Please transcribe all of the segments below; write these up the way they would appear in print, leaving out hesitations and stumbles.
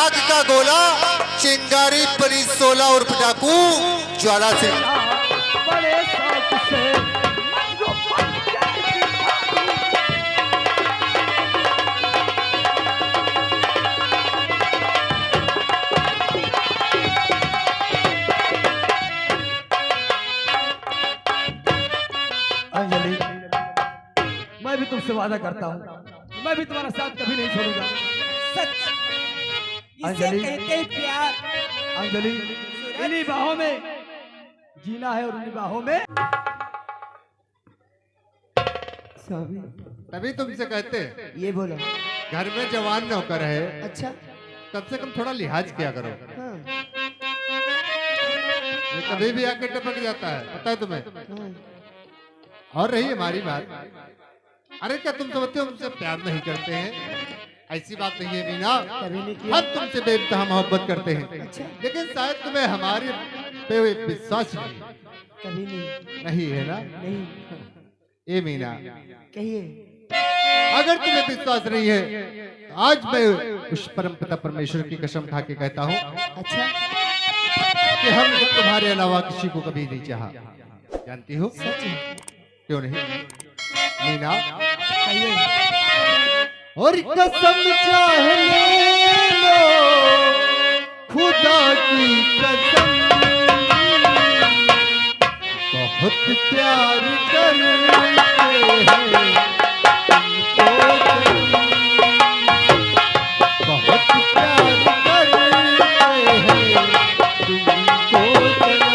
नाग का गोला चिंगारी परी 16 और डाकू ज्वाला सिंह। बड़े शौक से अंजलि, मैं भी तुमसे वादा करता हूँ, मैं भी तुम्हारा साथ कभी नहीं छोड़ूंगा। सच अंजलि। इसे कहते हैं प्यार। अंजलि, इन्हीं बाहों में जीना है और उन्हीं बाहों में सभी। तभी तुमसे कहते हैं, ये बोलो। घर में जवान नौकर है, अच्छा। कम से कम थोड़ा लिहाज किया करो। हाँ। ये कभी भी आके टपक जाता है, पता है तुम्हें। हाँ। और रही हमारी बात, अरे क्या तुम समझते हो हमसे प्यार नहीं करते हैं? ऐसी बात नहीं है मीना, कभी नहीं किया। हम तुमसे बेइंतहा मोहब्बत करते हैं। अच्छा। लेकिन शायद तुम्हें हमारे पे विश्वास नहीं कभी नहीं। नहीं है ना? नहीं। ए मीना, कहिए। अगर तुम्हें विश्वास नहीं है तो आज मैं उस परम पिता परमेश्वर की कसम खा के कहता हूँ अच्छा। कि हमने तुम्हारे अलावा किसी को कभी नहीं चाहा। जानती हो सच है। क्यों नहीं मीना? कहिए। और कसम चाहे ले लो खुदा की कसम, बहुत प्यार करते हैं तुमको सनम, बहुत प्यार करते हैं तुमको सनम।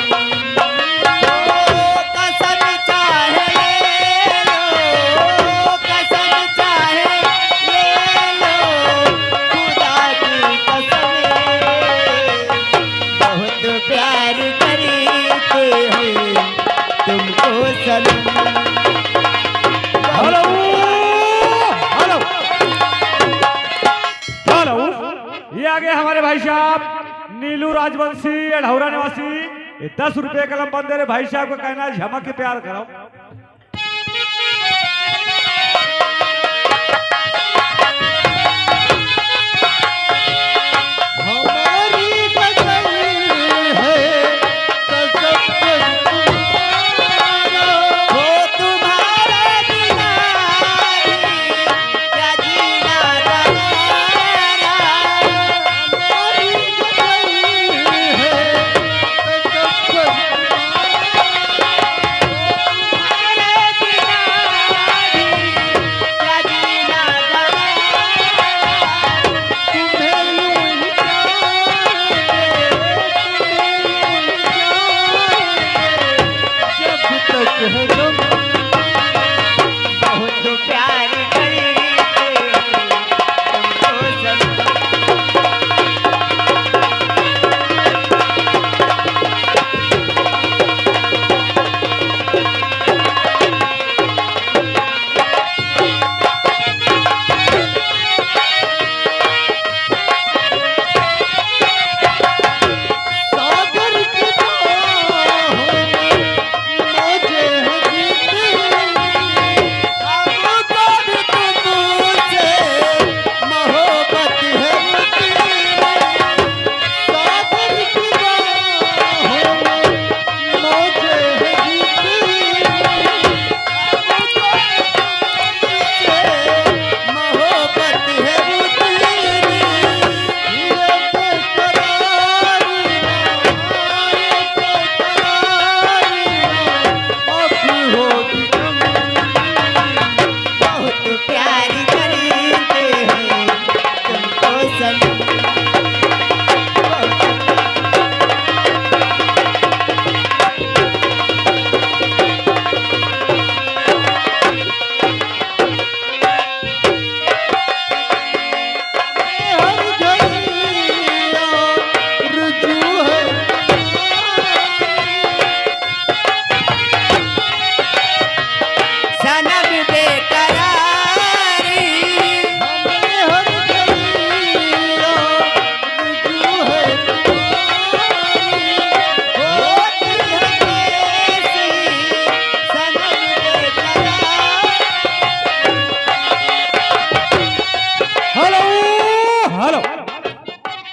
कसम चाहे ले लो, कसम चाहे ले लो, खुदा की कसम, बहुत प्यार करते हैं तुमको सनम। हेलो हेलो हेलो, ये आ गए हमारे भाई साहब नीलू राजवंशी अढ़ौरा निवासी। ये 10 रुपए कलम बंद दे रहे भाई साहब को कहना है झमक के प्यार करो। हमारी बदल है कसम तुम्हारा, हो तुम्हारे बिना क्या जीना गवारा। हमारी बदल है कसम तुम्हारा।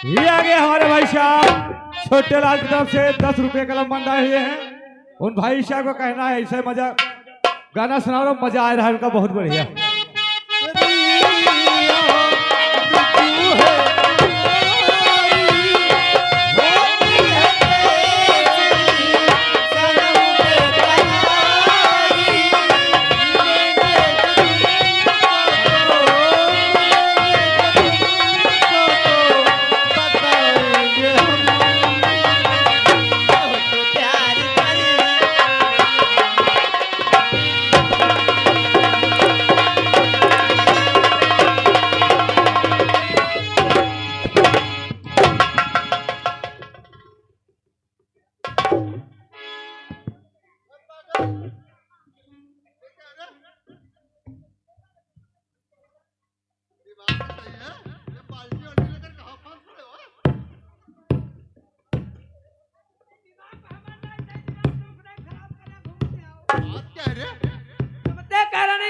ये आगे हमारे भाई साहब छोटे लाल की तरफ से 10 रुपए कलम बंधाए हुए हैं। उन भाई साहब को कहना है ऐसे मजा गाना सुना रहा हूं, मजा आ रहा है उनका बहुत बढ़िया।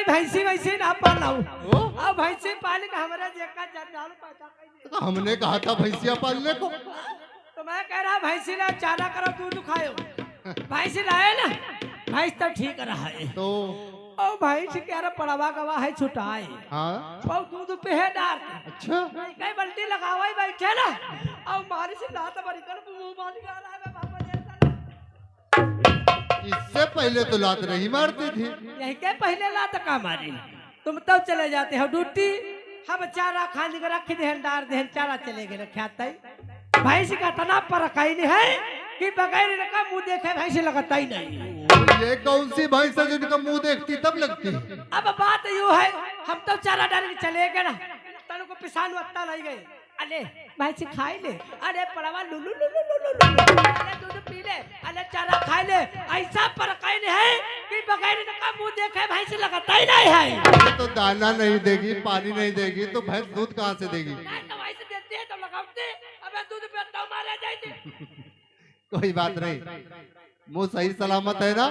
भैंसी वैसी ना पालाऊ ओ? अब भैंसी पाली का हमारा जेका जाल पाता तो हमने कहा था भैंसिया पालने को। तो मैं कह रहा भैंसी ना चारा करो दूध खाओ भैंसी लाए ना भैंस तो ठीक रहा है तो और भैंस कह रहा पड़वा गवा है छुटाए हाँ और दूध पे है डाल अच्छा कई बल्टी लगावा बैठे ना और मारी से लात बड़ी कर मुंह मार के आ रहा है बाबा इससे पहले तो लात नहीं मारती थी। यही के पहले लात का मारी तुम तब चले जाते हो ड्यूटी हम चारा खाने के रख देहन डार देहन चारा चले गए रखाते भैंस का तना पर रखाई नहीं है कि बगैर इनका मुंह देखे भैंस लगता ही नहीं। ये कौन सी भैंस है जिनका मुंह देखती तब लगती। अब बात यूं है हम तो चारा डाल के चले गए ना तन को पिसान वत्ता लग गए अरे भैंस खाई ले अरे पड़वा लुलु लुलु लुलु लुलु अरे दूध पी ले अरे चारा खाई ले ऐसा पर कहीं नहीं है कि बगैर इनका मुंह देखे भैंस लगता ही नहीं है। तो दाना नहीं देगी पानी नहीं देगी तो भैंस दूध कहाँ से देगी। नहीं तो वैसे देते हैं तो लगाते अब दूध पे तो मारे जाते। कोई बात नहीं मुंह सही सलामत है ना।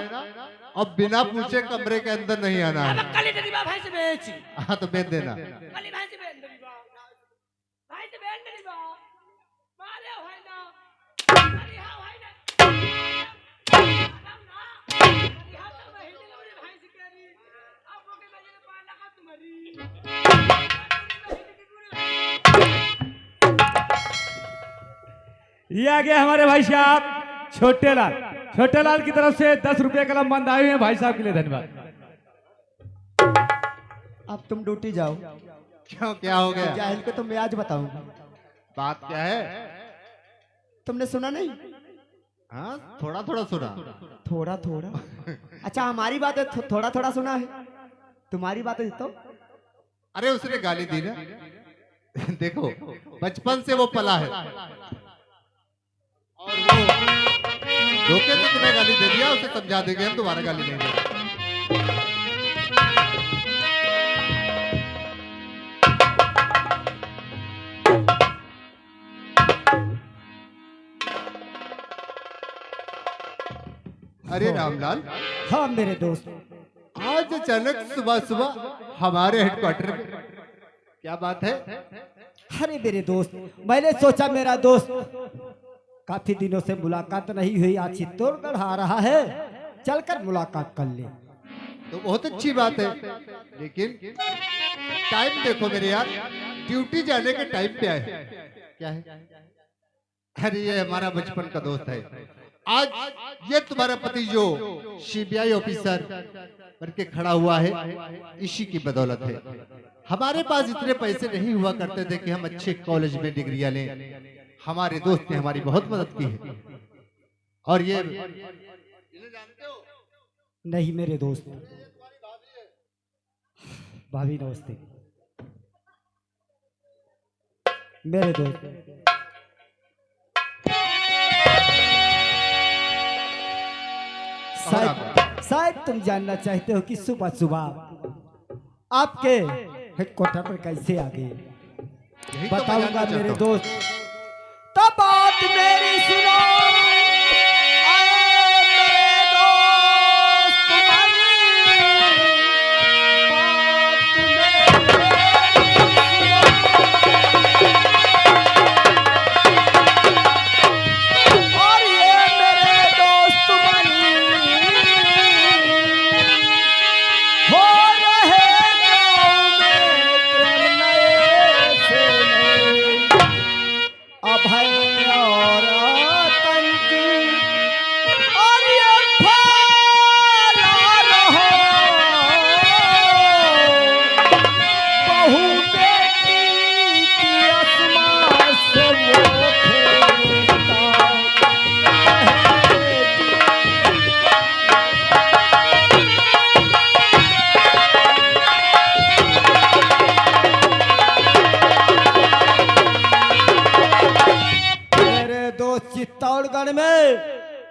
अब बिना पूछे कमरे के अंदर नहीं आना अब है। कली डरीबा भैंस बेच हाँ तो बेच देना। कली भैंस बेच डरीबा भैंस बेच डरीबा मारे होय ना कली हां होय ना कली हां तो वही डिलीवरी भैंस केरी अब के बजे पाला का तुम्हारी ये आगे हमारे भाई साहब छोटे लाल की तरफ से 10 रुपए कलम बंधाए हुए हैं। भाई साहब के लिए धन्यवाद। अब तुम ड्यूटी जाओ क्यों क्या हो गया। जाहिल को तो मैं आज बताऊंगा। बात क्या है। तुमने सुना नहीं। हाँ थोड़ा थोड़ा सुना। थोड़ा थोड़ा अच्छा हमारी बात है थोड़ा थोड़ा सुना है तुम्हारी बात है तो अरे उसने गाली दी ना। देखो बचपन से वो पला है और वो धोखे से तुम्हें गाली दे दिया उसे समझा देंगे हम दोबारा गाली नहीं देंगे। अरे रामलाल हाँ मेरे दोस्त आज अचानक सुबह सुबह हमारे हेडक्वार्टर में क्या बात है। अरे मेरे दोस्त मैंने सोचा मेरा दोस्त काफी दिनों से मुलाकात नहीं हुई आज चित्तौड़गढ़ आ रहा है चलकर मुलाकात कर ले। तो बहुत अच्छी बात है लेकिन टाइम देखो मेरे यार ड्यूटी जाने के टाइम पे आए। क्या है। अरे ये हमारा बचपन का दोस्त है। आज ये तुम्हारा पति जो सीबीआई ऑफिसर बनके खड़ा हुआ है इसी की बदौलत है। हमारे पास इतने पैसे नहीं हुआ करते थे कि हम अच्छे कॉलेज में डिग्रियां लें। हमारे दोस्त ने हमारी बहुत मदद की है और ये नहीं मेरे दोस्त भाभी नमस्ते मेरे दोस्त शायद तुम जानना चाहते हो कि सुबह सुबह आपके हेडक्वार्टर पर कैसे आ गए। यही तो मैं बताऊंगा जानना मेरे चाहता हूं। दोस्त तो बात मेरी सुनो आए मेरे दोस्त बात मेरी भय और आतंक और ये फैला रहो बहू बेटी की आसमां से वो खेलता चित्तौड़गढ़ में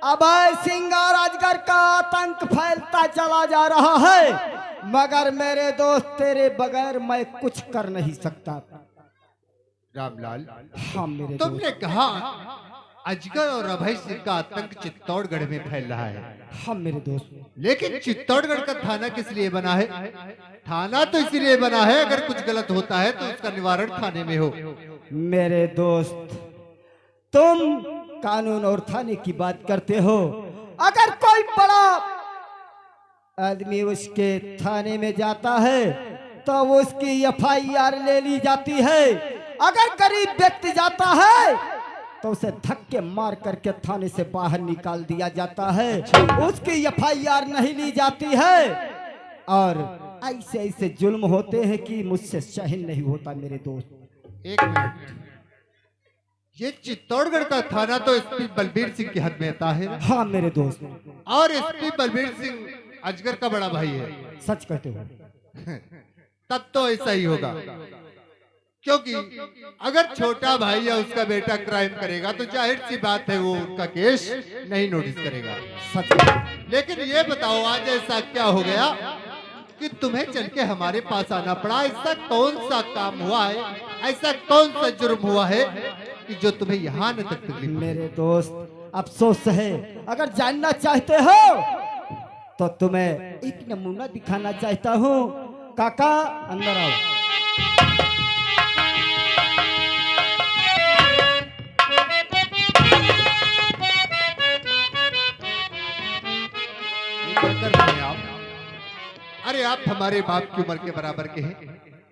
अभय सिंह और अजगर का आतंक फैलता चला जा रहा है, मगर मेरे दोस्त तेरे बगैर मैं कुछ कर नहीं सकता। रामलाल, हाँ मेरे तुमने कहा अजगर और अभय सिंह का आतंक चित्तौड़गढ़ में फैल रहा है। हाँ मेरे दोस्त, लेकिन चित्तौड़गढ़ का थाना किस लिए बना है? थाना तो इसलिए बना है अगर कुछ गलत होता है तो उसका निवारण थाने में हो। मेरे दोस्त तुम कानून और थाने की बात करते हो, अगर कोई बड़ा आदमी उसके थाने में जाता है तो उसकी एफआईआर ले ली जाती है। अगर गरीब व्यक्ति जाता है तो उसे धक्के मार करके थाने से बाहर निकाल दिया जाता है, उसकी एफआईआर नहीं ली जाती है। और ऐसे ऐसे जुल्म होते हैं कि मुझसे सहन नहीं होता मेरे दोस्त। एक मिनट, ये चित्तौड़गढ़ का थाना तो एसपी बलबीर सिंह के हद में आता है। हाँ मेरे दोस्त, और एसपी बलबीर सिंह अजगर का बड़ा भाई है। सच कहते हो। तब तो ऐसा ही होगा, क्योंकि अगर छोटा भाई या उसका बेटा क्राइम करेगा तो जाहिर सी बात है वो उनका केस नहीं नोटिस करेगा। सच। लेकिन ये बताओ आज ऐसा क्या हो गया कि तुम्हें चल के हमारे पास आना पड़ा? ऐसा कौन सा काम हुआ है, ऐसा कौन सा जुर्म हुआ है कि जो तुम्हें यहाँ न तक तकलीफ? मेरे दोस्त अफसोस है, अगर जानना चाहते हो तो तुम्हें एक नमूना दिखाना चाहता हूँ। काका अंदर आओ। अरे आप हमारे बाप की उम्र के बराबर के हैं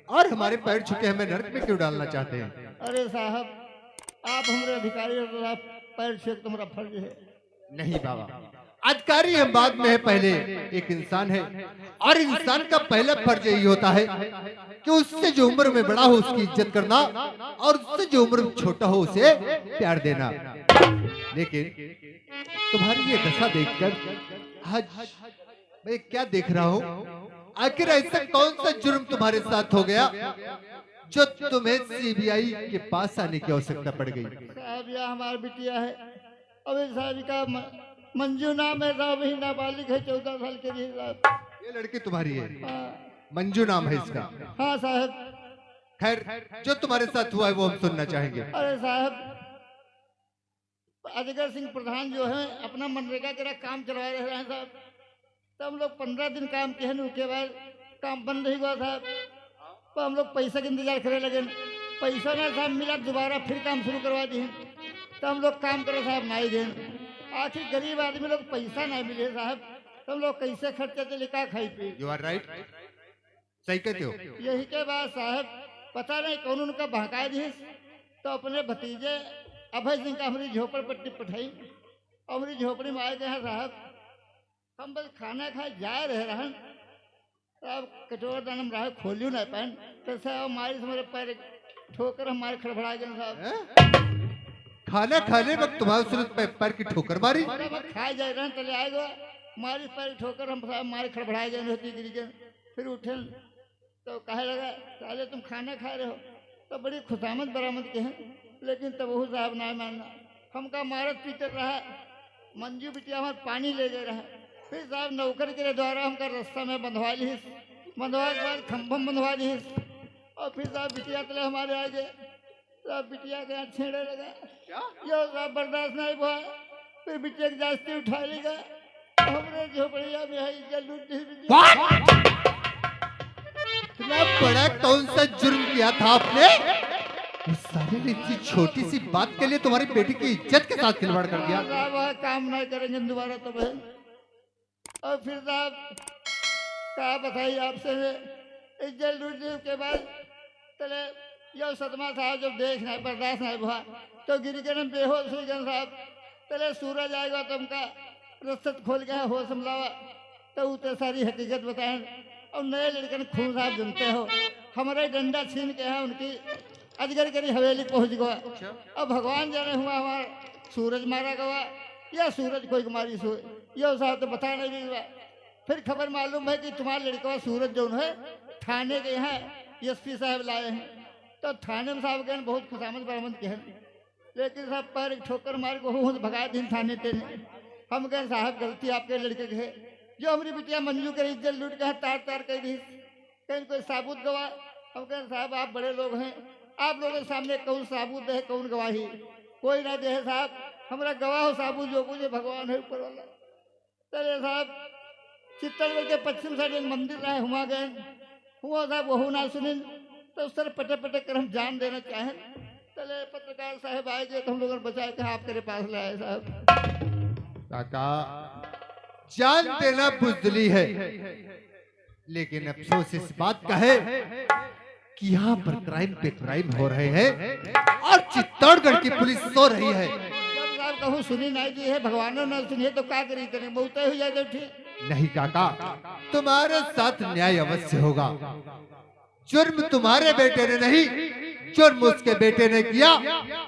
और हमारे पैर छुके हमें नरक में क्यों डालना चाहते हैं? अरे साहब, आप हमारे अधिकारी हो तो आप पैर छेक तुम्हारा फर्ज है। नहीं बाबा, अधिकारी हम बाद में है, पहले एक इंसान है और इंसान का पहला फर्ज यही होता है कि उससे जो उम्र में बड़ा हो उसकी इज्जत करना और उससे जो उम्र में छोटा हो उसे प्यार देना। लेकिन तुम्हारी ये दशा देखकर आज मैं क्या देख रहा हूँ, आखिर ऐसा कौन सा जुर्म तुम्हारे साथ हो गया जो तुम्हें सीबीआई के पास आने की आवश्यकता पड़ गई? साहब यह हमारी बिटिया है, अभी साहब का मंजू नाम है साहब, ही नाबालिग है, 14 साल के लिए साहब। ये लड़की तुम्हारी है? हाँ। मंजू नाम है इसका? हाँ साहब। खैर, जो तुम्हारे साथ हुआ है वो हम सुनना चाहेंगे। अरे साहब, अजगर सिंह प्रधान जो है अपना मनरेगा का काम चला रहे हैं साहब, तो हम लोग 15 दिन काम किए हैं, उसके बाद काम बंद नहीं हुआ साहब। तो हम लोग पैसा के इंतजार करे लगे, पैसा ना साहब मिला, दोबारा फिर काम शुरू करवा दिए। तो हम लोग काम करो साहब नहीं गए, आखिर गरीब आदमी लोग पैसा नहीं मिले साहब, तो हम लोग कैसे खर्चा चले, क्या खाई पी। यू आर राइट, सही कहते हो। यही के बाद साहब पता नहीं कौन उनका बहका दी, तो अपने भतीजे अभय सिंह का हमारी झोपड़पट्टी पठाई, हमारी झोपड़ी में आए गए हैं साहब। हम बस खाना खाए जा रहे रहन साहब, कटोरा दानम रहा खोलियो ना पैन, तो साहब हमारे हमारे पैर ठोकर हमारे खड़बड़ा गए साहब। खाना खाने वक्त तुम्हारे सूरत पैर की ठोकर मारी? खाए जा रहे तले आएगा, हमारी पैर ठोकर हम साहब हमारे खड़बड़ाए गए होती गिरी गए। फिर उठे तो कहे लगा साले तुम खाना खा रहे हो, तो बड़ी खुशामद बरामद के हैं, लेकिन तब वो साहब ना मानना, हमका मारत पीटत रहा। मंजू बिटिया हमारे पानी ले गए रहा, फिर साहब नौकर के द्वारा हमका रास्ता में बंधवा ली, बंधवा के बाद खम्भम बंधवा ली, और फिर साहब बिटिया तले हमारे आ गए साहब, बिटिया के यहाँ छेड़े लगा, यो साहब बर्दाश्त नहीं हुआ, फिर बिटिया की जास्ती उठा लेगा, हमने झोपड़िया में है इतना बड़ा कौन सा जुर्म किया था आपने? उस साले ने इतनी छोटी सी बात के लिए तुम्हारी बेटी की इज्जत के साथ खिलवाड़ कर दिया। साहब काम नहीं करेंगे दोबारा तो बहन। और फिर साहब कहा बताइए आपसे, इज्जत लूटने के बाद चले यो सदमा साहब जब देख नहीं बर्दाश्त नहीं हुआ, तो गिर गए हम बेहोश हो गए साहब। चले सूरज आएगा तुमका रस्ते खोल गया होश हमलावा तो उते सारी हकीकत बताएं। और नए लड़के ने खून साहब जनते हो हमारे डंडा छीन के है उनकी अजगर करी हवेली पहुंच गया। अब भगवान जाने हुआ हमारा सूरज मारा गवा या सूरज कोई कुमारी सो यो साहब तो बता नहीं हुआ। फिर खबर मालूम है कि तुम्हारे लड़का सूरज जो है थाने के हैं एसपी साहब लाए हैं। तो थाने में साहब गए बहुत खुशामद बरामद के हैं लेकिन साहब पैर एक ठोकर मार को हूँ भगा दिन थाने तेने। हम कहें साहब गलती आपके लड़के के है जो हमारी बिटिया मंजू कर इज्जत लूट के तार तार कर दी कहीं कोई साबुत गवाह। हम कहें साहब आप बड़े लोग हैं आप लोगों के सामने कौन साबुत दे कौन गवाही कोई ना दे साहब हमारा गवाह हो साबुत जो कुछ भगवान है ऊपर वाला। चले साहब चित्तौड़गढ़ के पश्चिम साइड एक मंदिर रहे हुआ गए हुआ साहब वहू ना सुनिल तो उस तरह पटे पटे कर हम जान देना चाहें। चले पत्रकार साहब आए गए तो हम लोगों ने बचाए कि आप तेरे पास लाए साहब। काका जान देना बुजदिली है लेकिन अफसोस इस बात का है कि यहाँ पर क्राइम पे क्राइम हो रहे हैं और चित्तौड़गढ़ की पुलिस सो रही है। जब साहब कहूँ सुनी नहीं दी है भगवानों ने सुनी है तो क्या करी करें बहुत हो जाए तो ठीक। नहीं काका तुम्हारे साथ न्याय अवश्य होगा। जुर्म तुम्हारे बेटे ने नहीं जुर्म उसके बेटे ने किया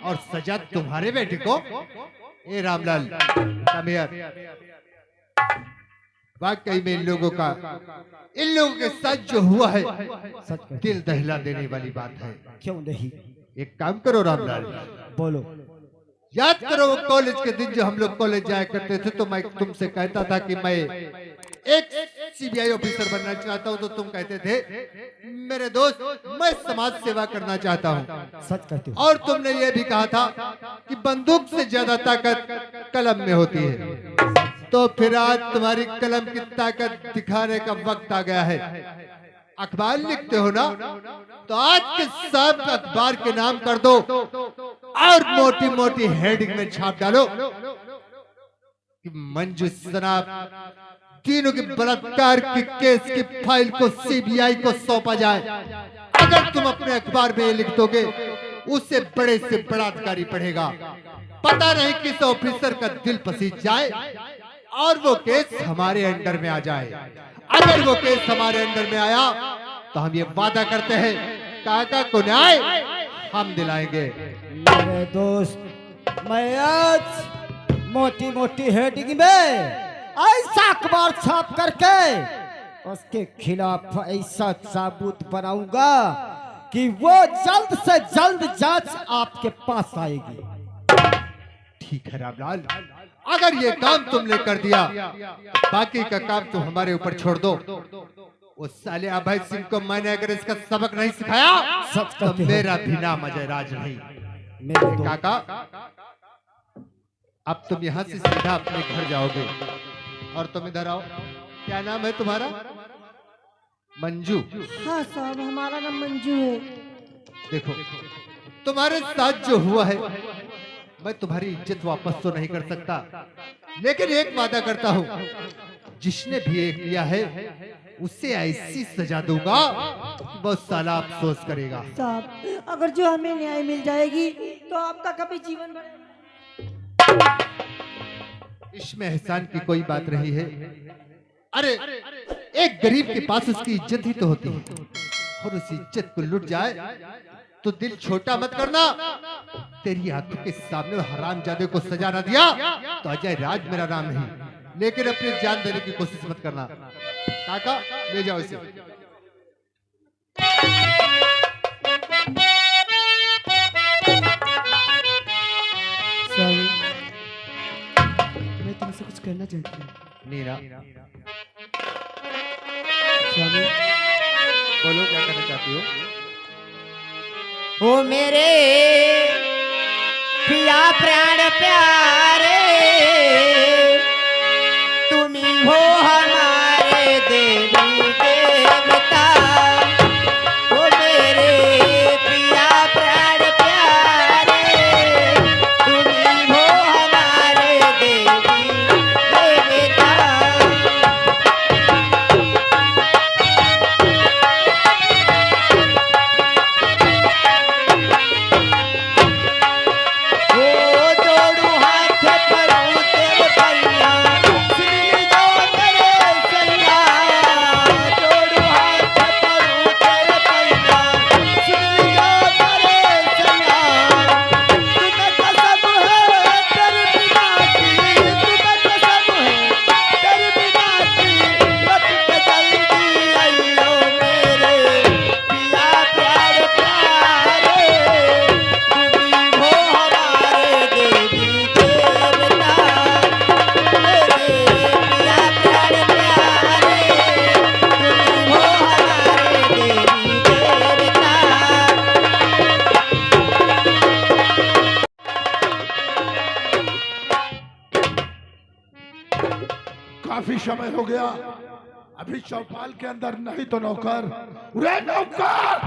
और सजा तुम्हारे बेटे को। ए रामलाल वाकई में इन लोगों के साथ जो हुआ है दिल दहला देने वाली बात है। क्यों नहीं? एक काम करो रामलाल बोलो। याद करो वो कॉलेज के दिन जो हम लोग कॉलेज जाया करते थे तो मैं तुमसे कहता था कि मैं एक सीबीआई ऑफिसर बनना चाहता हूं तो तुम कहते थे मेरे दोस्त मैं समाज सेवा करना चाहता हूं। सच कहते हो। और तुमने ये भी कहा था कि बंदूक से ज्यादा ताकत कलम में होती है। तो फिर आज तुम्हारी कलम की ताकत दिखाने का वक्त आ गया है। अखबार लिखते हो ना तो आज के सब अखबार के नाम कर दो और मोटी मोटी हेडिंग में छाप डालो कि मंजू सनाब तीनों के बलात्कार के केस की फाइल को सीबीआई को सौंपा जाए। अगर तुम अपने अखबार में लिख दोगे उससे बड़े से बड़ा अधिकारी पढ़ेगा। पता नहीं किस ऑफिसर का दिल पसीज जाए और वो केस हमारे अंडर में आ जाए। अगर वो केस हमारे अंडर में आया तो हम ये वादा करते हैं काका को न्याय हम दिलाएंगे। मेरे दोस्त मैं आज मोटी मोटी हेडिंग में ऐसा अखबार छाप करके उसके खिलाफ ऐसा सबूत बनाऊंगा कि वो जल्द से जल्द जांच आपके पास आएगी। ठीक है रामलाल अगर ये काम तुमने कर दिया बाकी का काम तुम हमारे ऊपर छोड़ दो। उस साले अभय सिंह को मैंने अगर इसका सबक नहीं सिखाया तो मेरा भी नाम अजय राज नहीं। मेरे काका अब तुम यहाँ से सीधा अपने घर जाओगे और तुम इधर आओ। क्या नाम है तुम्हारा? मंजू। हाँ साहब हमारा नाम मंजू है। देखो तुम्हारे साथ जो हुआ है मैं तुम्हारी इज्जत वापस तो नहीं कर सकता लेकिन एक वादा करता हूँ जिसने भी ये किया है उसे ऐसी सजा दूंगा वो साला अफसोस करेगा। साहब अगर जो हमें न्याय मिल जाएगी तो आपका कभी जीवन भर इसमें एहसान की कोई बात नहीं है। अरे एक गरीब के पास उसकी इज्जत ही तो होती है और उस इज्जत को लुट जाए तो दिल छोटा मत करना। तेरी आंखों के सामने हरामजादे को सजा ना दिया तो अजय राज मेरा नाम नहीं लेकिन अपनी जान देने की कोशिश मत करना। काका ले जाओ इसे। मैं तुमसे कुछ कहना चाहती हूँ। नीरा स्वामी बोलो क्या कहना चाहती हो? ओ मेरे पिया प्राण प्यारे तुम ही हो हमारे देवी देवता। ओ मेरे पिया प्राण प्यारे तुम ही हो हमारे देवी देवता। काफी समय हो गया, अभी चौपाल के अंदर नहीं तो नौकर। रे नौकर,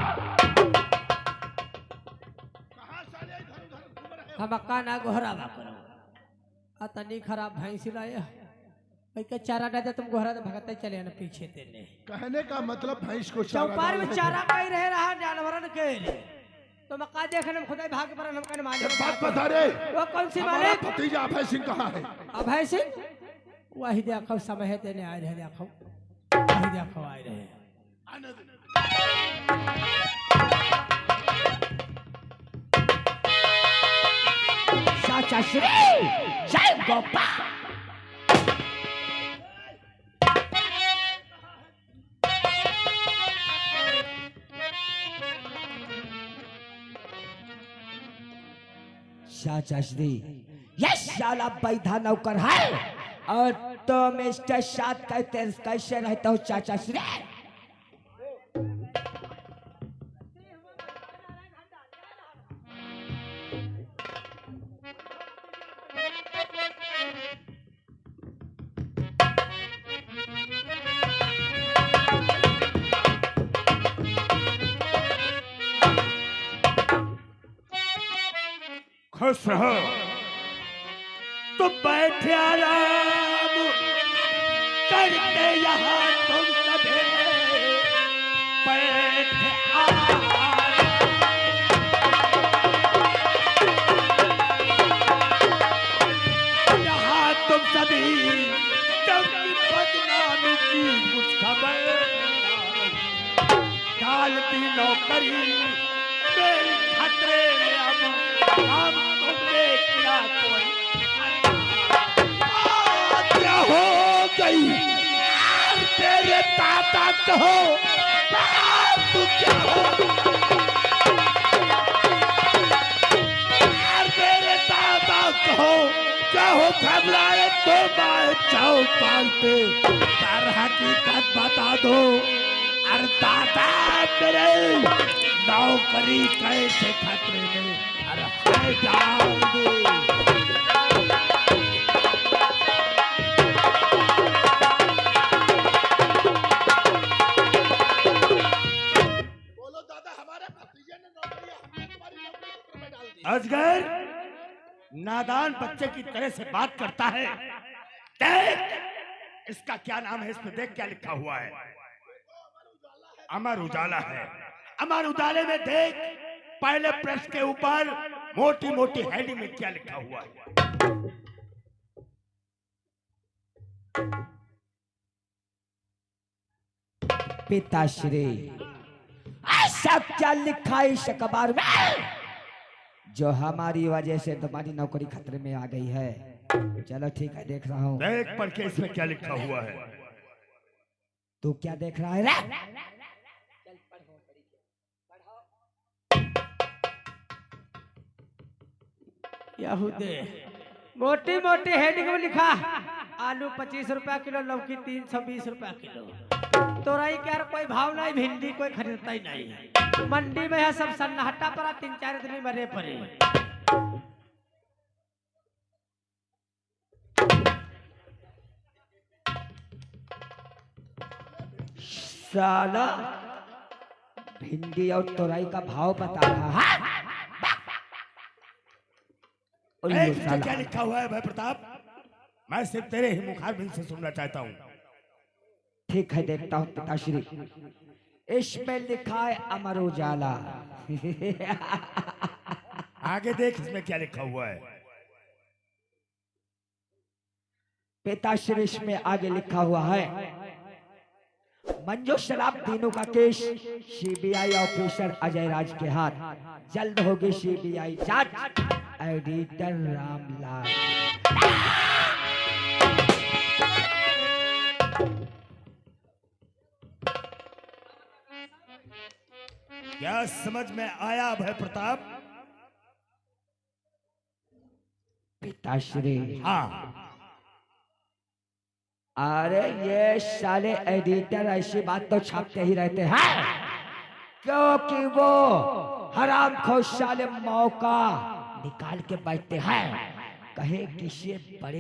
हम अक्का ना गोहरा बा करो अतनी खराब भैंस लाए भाई के चारा डाले तुम गोहरा तो भगते चले ना पीछे तेने। कहने का मतलब भैंस को चारा चौपाल में डालने चारा कहीं रह रहा जानवरन के तो मक्का देखने में खुदाई भाग पर हम कहने मालूम एक बात बता रे, वो कौन सी हमारा मालिक भतीजा अभय सिंह कहाँ है? अभय सिंह वही देखो समय है तेने आए रहे देखो वही देखो आए रहे। आने दे। चाचा श्री जय गोपाल। चाचा श्री ये साला बैधा नौकर है और तुम इसके साथ कैसे रहते हो चाचा श्री? खुश रहो। तो बैठे आराम करते यहाँ तुम सभी बैठे यहाँ तुम सभी जबकि बदनामी की कुछ खबर डालती नौकरी मेरी खतरे में अब हम तुमने किया कोई क्या हो गई तेरे ताता कहो तू क्या हो तेरे ताता कहो क्या हो घबराए तो माए जाओ पालते पर हकीकत बता दो अरे दादा मेरे नौकरी कैसे खतरे में अरे है जान दे। बोलो दादा, हमारे भतीजे ने नौकरी हमने तुम्हारी नौकरी खतरे में डाल दी। अजगर नादान बच्चे की तरह से बात करता है। देख इसका क्या नाम है, इसमें देख क्या लिखा हुआ है। अमर उजाला है। अमर उजाले में देख पहले प्रेस के ऊपर मोटी मोटी हेडिंग में क्या लिखा हुआ है। पिताश्री ऐसा क्या लिखा है इस अखबार में जो हमारी वजह से तुम्हारी नौकरी खतरे में आ गई है? चलो ठीक है, देख रहा हूँ। देख पढ़ के इसमें क्या लिखा हुआ है। तू क्या देख रहा है रे? यहूदे मोटी मोटी हेडिंग में लिखा आलू 25 रुपया किलो, लौकी 320 रुपया किलो। तोरई के यार कोई भाव नहीं, भिंडी कोई खरीदता ही नहीं। मंडी में है सब सन्नाटा पड़ा, 3-4 दिन मरे पड़े। साला भिंडी और तोरई का भाव बता रहा है। और ये इसमें क्या साला लिखा हुआ है भाई प्रताप? मैं सिर्फ तेरे ही मुखारबिन से सुनना चाहता हूँ। ठीक है, देखता हूँ पिताश्री। इसमें लिखा है अमर उजाला। आगे देख इसमें क्या लिखा हुआ है। पिताश्री इसमें आगे लिखा हुआ है मंजू शराब तीनों का केस सीबीआई ऑफिसर अजय राज के हाथ। जल्द होगी सीबीआई जांच। एडिटर रामलाल। क्या समझ में आया भय प्रताप? पिताश्री हाँ। अरे ये साले एडिटर ऐसी बात तो छापते ही रहते हैं क्योंकि वो हरामखोर साले मौका निकाल के बैठते हैं। कहे किसी बड़े